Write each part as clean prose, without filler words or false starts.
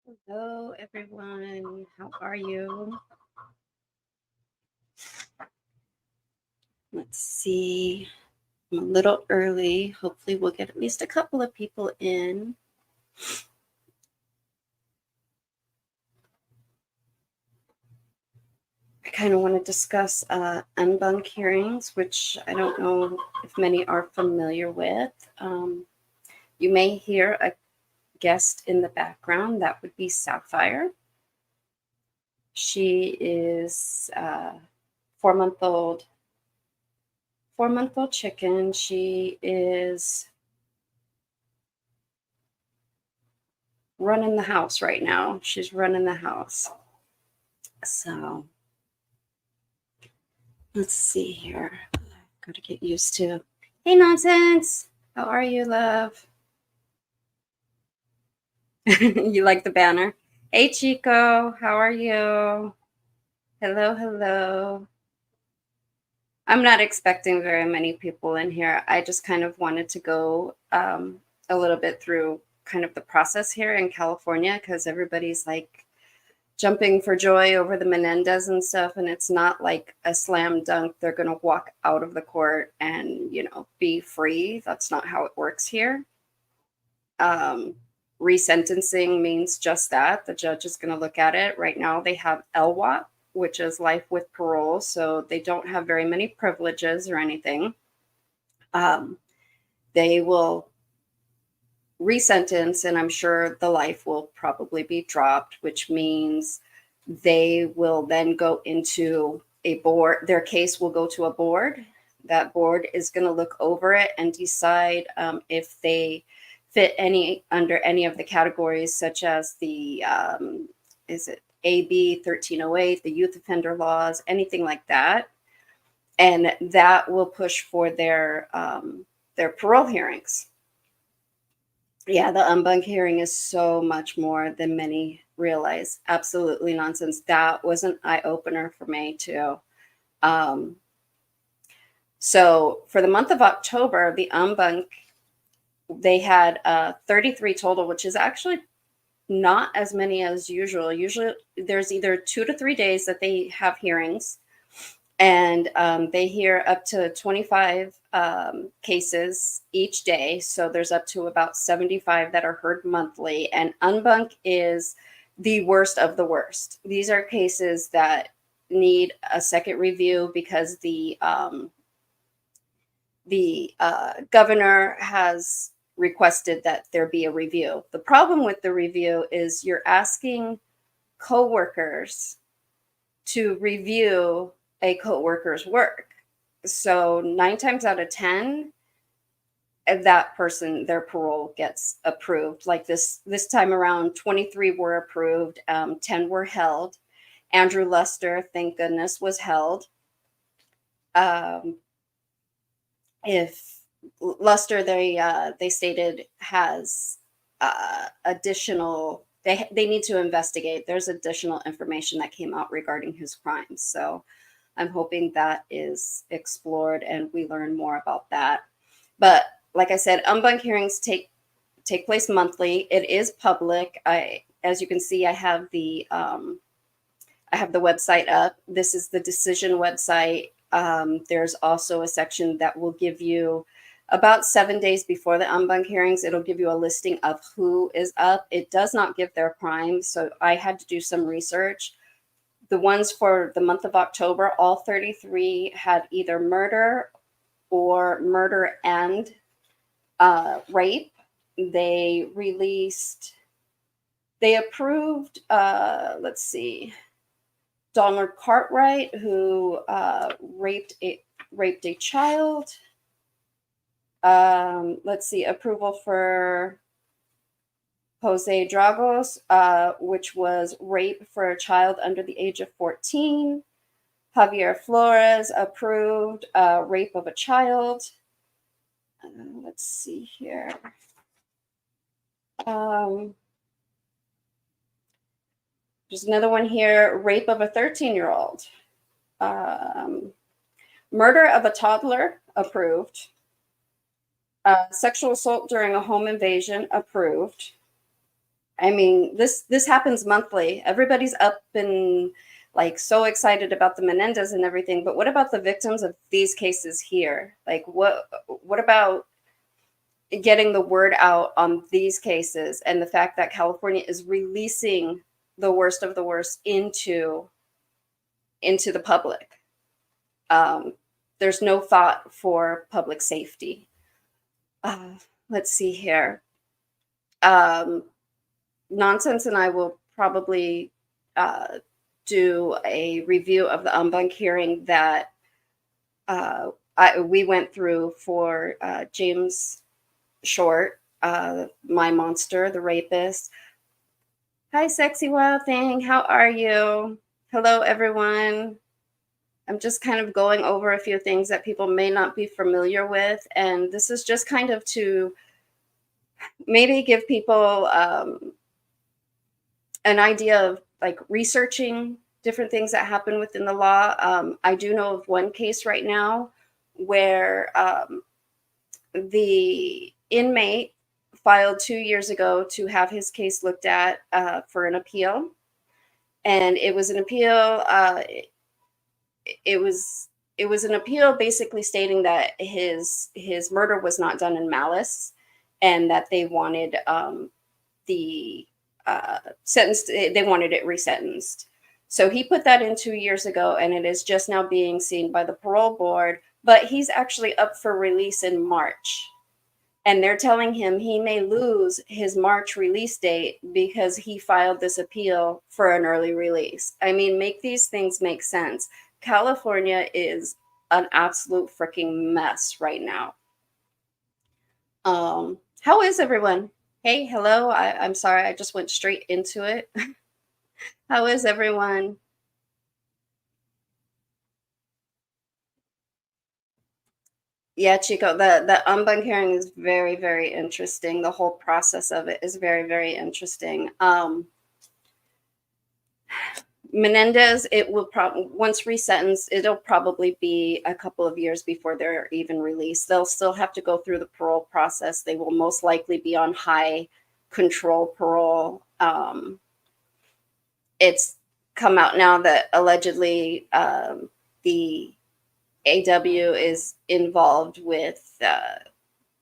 Hello, everyone. How are you? Let's see. I'm a little early. Hopefully, we'll get at least a couple of people in. I kind of want to discuss unbunk hearings, which I don't know if many are familiar with. You may hear a guest in the background. That would be Sapphire. She is 4 month old 4 month old chicken. She is running the house right now. She's running the house. So let's see here. Got to get used to. Hey, Nonsense. How are you, love? You like the banner? Hey, Chico. How are you? Hello, hello. I'm not expecting very many people in here. I just kind of wanted to go a little bit through kind of the process here in California because everybody's like jumping for joy over the Menendez and stuff. And it's not like a slam dunk. They're going to walk out of the court and, be free. That's not how it works here. Resentencing means just that. The judge is going to look at it. Right now, they have LWAP, which is life with parole. So they don't have very many privileges or anything. They will resentence, and I'm sure the life will probably be dropped, which means they will then go into a board. Their case will go to a board. That board is going to look over it and decide if they fit under any of the categories, such as the is it AB 1308, the youth offender laws, anything like that, and that will push for their parole hearings. Yeah, the unbunk hearing is so much more than many realize. Absolutely nonsense. That was an eye opener for me too. Um, so for the month of October, the unbunk, they had 33 total, which is actually not as many as usual. Usually there's either 2 to 3 days that they have hearings, and they hear up to 25 cases each day. So there's up to about 75 that are heard monthly. And unbunk is the worst of the worst. These are cases that need a second review because the governor has requested that there be a review. The problem with the review is you're asking coworkers to review a coworker's work. So 9 times out of 10, that person, their parole gets approved. Like this time around, 23 were approved, 10 were held. Andrew Luster, thank goodness, was held. If Luster, they stated, has additional. They need to investigate. There's additional information that came out regarding his crimes. So I'm hoping that is explored and we learn more about that. But like I said, unbunk hearings take place monthly. It is public. As you can see, I have the website up. This is the decision website. There's also a section that will give you about 7 days before the unbunk hearings. It'll give you a listing of who is up. It does not give their crimes, so I had to do some research. The ones for the month of October, all 33 had either murder or murder and rape. They approved, let's see, Donald Cartwright, who raped a child. Let's see, approval for Jose Dragos, which was rape for a child under the age of 14. Javier Flores approved rape of a child. Let's see here. There's another one here, rape of a 13-year-old. Murder of a toddler, approved. Sexual assault during a home invasion, approved. I mean, this happens monthly. Everybody's up and like so excited about the Menendez and everything, but what about the victims of these cases here? Like what about getting the word out on these cases and the fact that California is releasing the worst of the worst into the public? Um, there's no thought for public safety. Uh, let's see here. Um, Nonsense and I will probably uh, do a review of the Banc hearing that we went through for James Short, my monster, the rapist. Hi, sexy wild thing. How are you? Hello, everyone. I'm just kind of going over a few things that people may not be familiar with. And this is just kind of to maybe give people an idea of like researching different things that happen within the law. I do know of one case right now where the inmate filed 2 years ago to have his case looked at for an appeal, and it was an appeal. It was it was an appeal basically stating that his murder was not done in malice, and that they wanted the sentence. They wanted it resentenced. So he put that in 2 years ago, and it is just now being seen by the parole board. But he's actually up for release in March. And they're telling him he may lose his March release date because he filed this appeal for an early release. I mean, make these things make sense. California is an absolute freaking mess right now. How is everyone? Hey, hello. I'm sorry, I just went straight into it. How is everyone? Yeah, Chico, the unbunk hearing is very, very interesting. The whole process of it is very, very interesting. Menendez, it will probably once resentenced, it'll probably be a couple of years before they're even released. They'll still have to go through the parole process. They will most likely be on high control parole. It's come out now that allegedly the AW is involved with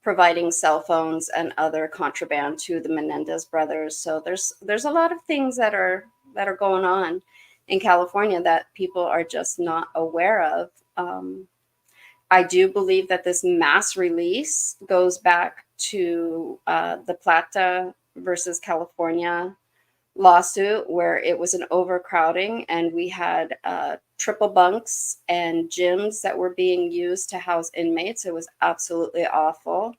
providing cell phones and other contraband to the Menendez brothers. So there's a lot of things that are going on in California that people are just not aware of. I do believe that this mass release goes back to the Plata versus California lawsuit, where it was an overcrowding and we had triple bunks and gyms that were being used to house inmates. It was absolutely awful.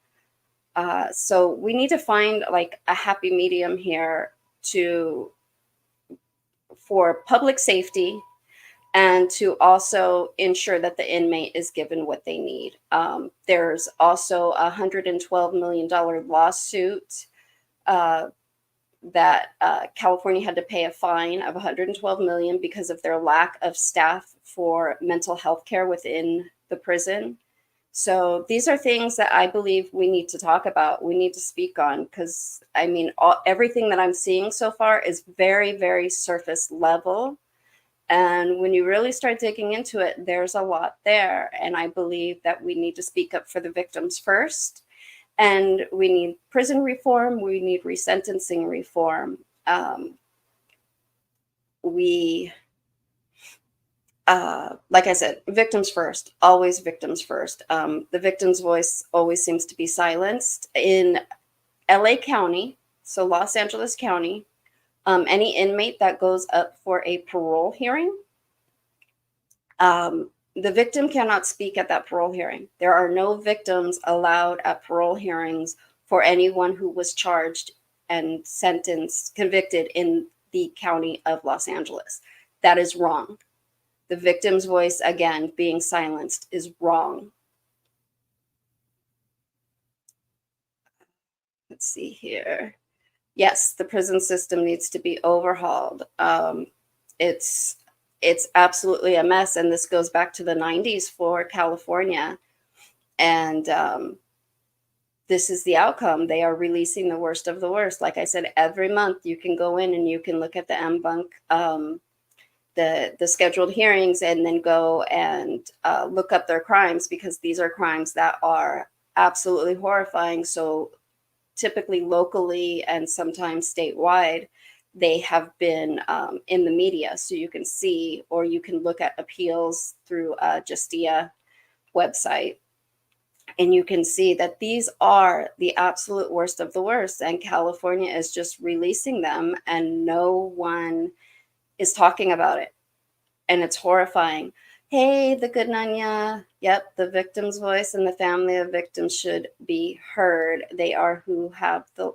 So we need to find like a happy medium here to for public safety and to also ensure that the inmate is given what they need. There's also a $112 million lawsuit uh, that California had to pay a fine of 112 million because of their lack of staff for mental health care within the prison. So these are things that I believe we need to talk about. We need to speak on because I mean, everything that I'm seeing so far is very, very surface level. And when you really start digging into it, there's a lot there. And I believe that we need to speak up for the victims first. And we need prison reform. We need resentencing reform. We like I said, victims first, always victims first. The victim's voice always seems to be silenced. In LA County, so Los Angeles County, any inmate that goes up for a parole hearing, the victim cannot speak at that parole hearing. There are no victims allowed at parole hearings for anyone who was charged and sentenced, convicted in the county of Los Angeles. That is wrong. The victim's voice, again, being silenced is wrong. Let's see here. Yes, the prison system needs to be overhauled. It's it's absolutely a mess, and this goes back to the 90s for California. And this is the outcome. They are releasing the worst of the worst. Like I said, every month you can go in and you can look at the MBunk, the scheduled hearings, and then go and look up their crimes, because these are crimes that are absolutely horrifying. So typically locally and sometimes statewide, they have been in the media. So you can see, or you can look at appeals through Justia website, and you can see that these are the absolute worst of the worst. And California is just releasing them, and no one is talking about it. And it's horrifying. Hey, the good Nanya. Yep, the victim's voice and the family of victims should be heard. They are who have to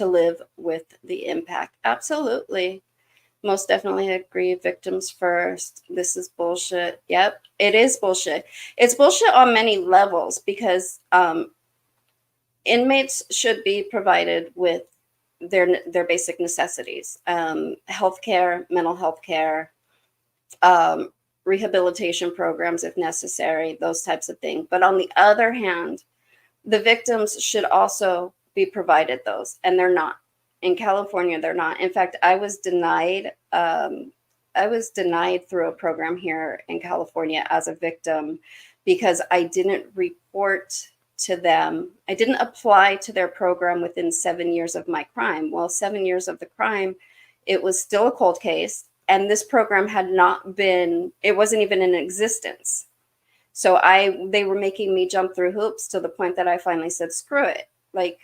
live with the impact. Absolutely. Most definitely agree. Victims first. This is bullshit. Yep, it is bullshit. It's bullshit on many levels, because inmates should be provided with their basic necessities, healthcare, mental health care, rehabilitation programs if necessary, those types of things. But on the other hand, the victims should also be provided those, and they're not. In California, they're not. In fact, I was denied. I was denied through a program here in California as a victim, because I didn't report to them. I didn't apply to their program within 7 years of my crime. Well, 7 years of the crime, it was still a cold case, and this program had not been. It wasn't even in existence. So they were making me jump through hoops, to the point that I finally said, screw it. Like,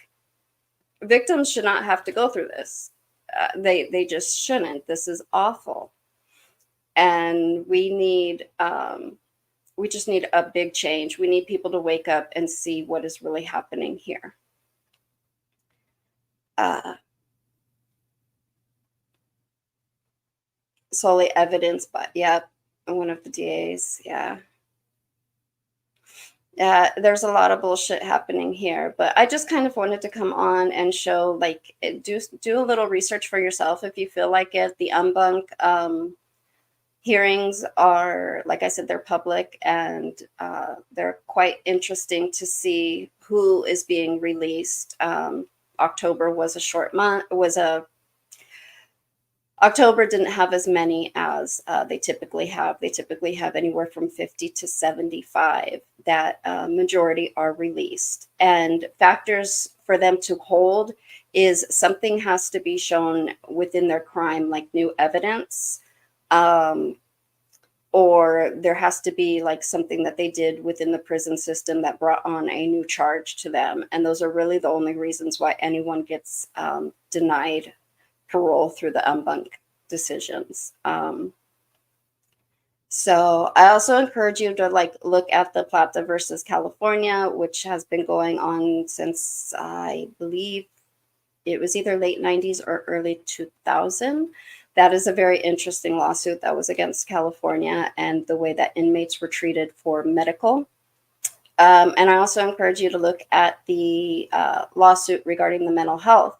victims should not have to go through this. They just shouldn't. This is awful. And we just need a big change. We need people to wake up and see what is really happening here. Solely evidence, but yep, one of the DAs, yeah. There's a lot of bullshit happening here, but I just kind of wanted to come on and show, like, do a little research for yourself if you feel like it. The Unbunk hearings are, like I said, they're public, and they're quite interesting to see who is being released. October was a short month. October didn't have as many as they typically have. They typically have anywhere from 50 to 75 that majority are released. And factors for them to hold is something has to be shown within their crime, like new evidence, or there has to be like something that they did within the prison system that brought on a new charge to them. And those are really the only reasons why anyone gets denied parole through the Banc decisions. So I also encourage you to look at the Plata versus California, which has been going on since I believe it was either late 90s or early 2000. That is a very interesting lawsuit that was against California and the way that inmates were treated for medical. And I also encourage you to look at the lawsuit regarding the mental health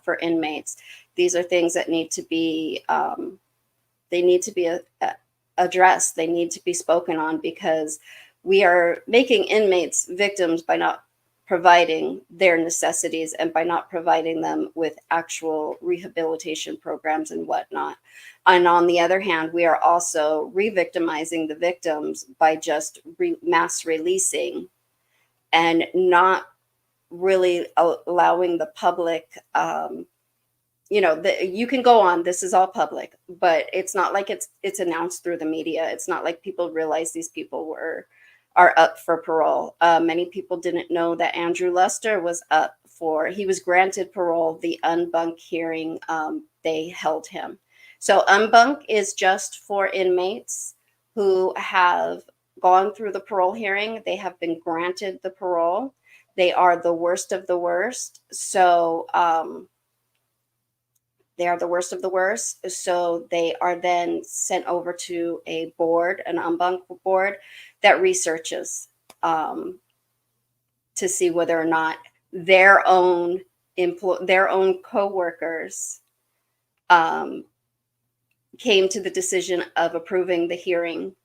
for inmates. These are things that need to be addressed. They need to be spoken on, because we are making inmates victims by not providing their necessities and by not providing them with actual rehabilitation programs and whatnot. And on the other hand, we are also re-victimizing the victims by just mass releasing and not really allowing the public, you can go on, this is all public, but it's not like it's announced through the media. It's not like people realize these people are up for parole. Many people didn't know that Andrew Lester was he was granted parole. The Unbunk hearing, they held him. So Unbunk is just for inmates who have gone through the parole hearing. They have been granted the parole. They are the worst of the worst. So they are the worst of the worst. So they are then sent over to a board, an Unbunk board, that researches to see whether or not their own coworkers came to the decision of approving the hearing,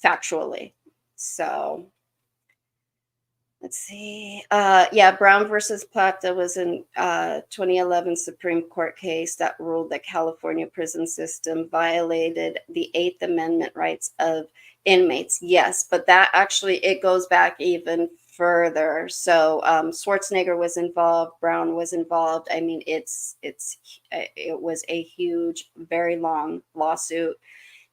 factually. So Let's see. Yeah, Brown versus Plata was in 2011 Supreme Court case that ruled that California prison system violated the Eighth Amendment rights of inmates. Yes, but that actually it goes back even further. So Schwarzenegger was involved, Brown was involved. I mean, it was a huge, very long lawsuit,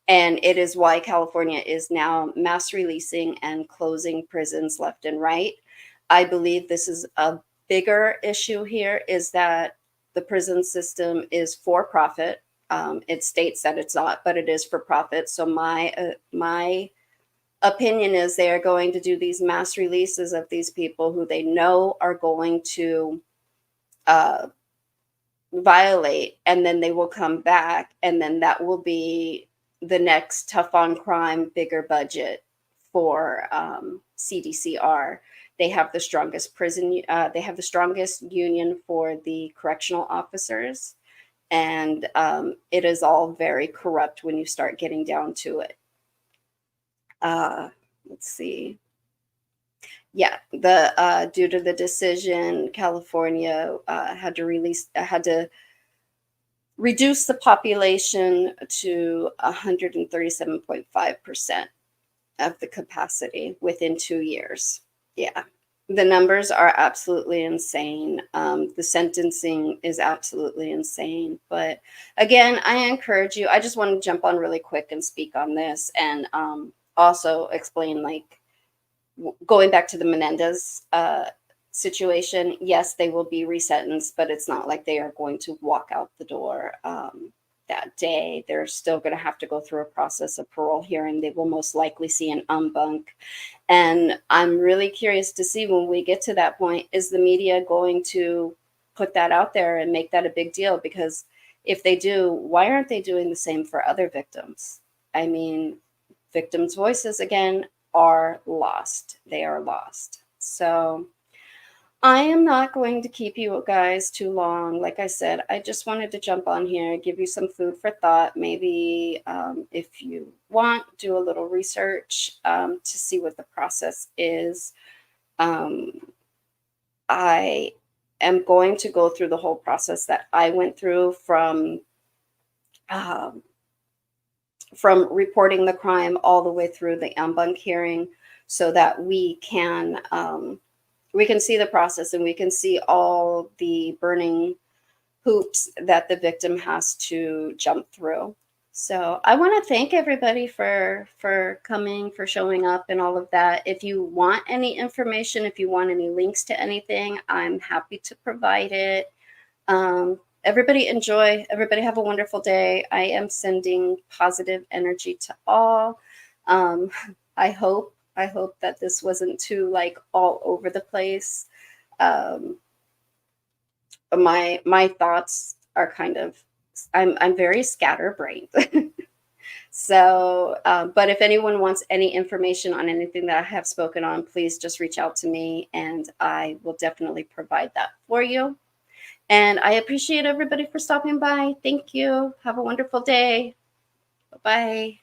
and it is why California is now mass releasing and closing prisons left and right. I believe this is a bigger issue here is that the prison system is for profit. It states that it's not, but it is for profit. So my opinion is they are going to do these mass releases of these people who they know are going to uh, violate, and then they will come back, and then that will be the next tough on crime bigger budget for CDCR. They have the strongest they have the strongest union for the correctional officers, and it is all very corrupt when you start getting down to it. Let's see. Yeah, the due to the decision, California had to reduce the population to 137.5% of the capacity within 2 years. Yeah. The numbers are absolutely insane. The sentencing is absolutely insane. But again, I encourage you. I just want to jump on really quick and speak on this, and also explain, like, going back to the Menendez situation. Yes, they will be resentenced, but it's not like they are going to walk out the door that day. They're still going to have to go through a process of parole hearing. They will most likely see an Banc. And I'm really curious to see when we get to that point, is the media going to put that out there and make that a big deal? Because if they do, why aren't they doing the same for other victims? I mean, victims' voices, again, are lost. They are lost. So I am not going to keep you guys too long. Like I said, I just wanted to jump on here, give you some food for thought. Maybe if you want, do a little research to see what the process is. Um, I am going to go through the whole process that I went through um, from reporting the crime all the way through the Ambunk hearing, so that we can see the process, and we can see all the burning hoops that the victim has to jump through. So I want to thank everybody for coming, for showing up, and all of that. If you want any information, if you want any links to anything, I'm happy to provide it. Everybody enjoy. Everybody have a wonderful day. I am sending positive energy to all. Um, I hope that this wasn't too, like, all over the place. Um, my thoughts are kind of, I'm very scatterbrained. So, but if anyone wants any information on anything that I have spoken on, please just reach out to me, and I will definitely provide that for you. And I appreciate everybody for stopping by. Thank you. Have a wonderful day. Bye-bye.